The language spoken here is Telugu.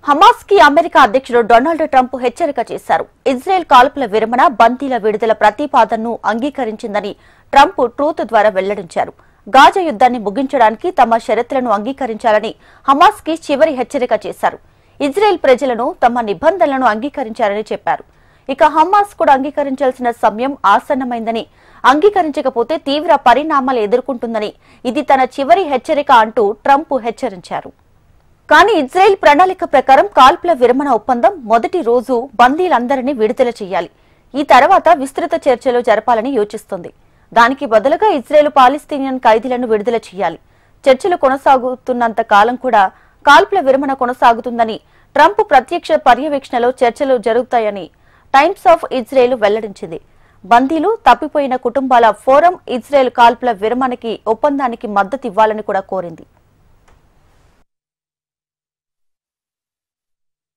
హమాస్ కి అమెరికా అధ్యక్షుడు డొనాల్డ్ ట్రంప్ హెచ్చరిక చేశారు. ఇజ్రాయెల్ కాల్పుల విరమణ, బందీల విడుదల ప్రతిపాదనను అంగీకరించిందని ట్రంప్ ట్రూత్ ద్వారా వెల్లడించారు. గాజా యుద్ధాన్ని ముగించడానికి తమ షరతులను అంగీకరించాలని హమాస్ కి చివరి హెచ్చరిక చేశారు. ఇజ్రాయెల్ ప్రజలను తమ నిబంధనలను అంగీకరించారని చెప్పారు. ఇక హమాస్ కూడా అంగీకరించాల్సిన సమయం ఆసన్నమైందని, అంగీకరించకపోతే తీవ్ర పరిణామాలు ఎదుర్కొంటుందని, ఇది తన చివరి హెచ్చరిక అంటూ ట్రంప్ హెచ్చరించారు. కానీ ఇజ్రాయెల్ ప్రణాళిక ప్రకారం కాల్పుల విరమణ ఒప్పందం మొదటి రోజు బందీలందరినీ విడుదల చేయాలి. ఈ తర్వాత విస్తృత చర్చలు జరపాలని యోచిస్తోంది. దానికి బదులుగా ఇజ్రాయెల్ పాలస్తీనియన్ ఖైదీలను విడుదల చేయాలి. చర్చలు కొనసాగుతున్నంత కాలం కూడా కాల్పుల విరమణ కొనసాగుతుందని, ట్రంప్ ప్రత్యక్ష పర్యవేక్షణలో చర్చలు జరుగుతాయని టైమ్స్ ఆఫ్ ఇజ్రాయెల్ వెల్లడించింది. బందీలు, తప్పిపోయిన కుటుంబాల ఫోరం ఇజ్రాయెల్ కాల్పుల విరమణకి ఒప్పందానికి మద్దతు ఇవ్వాలని కూడా కోరింది.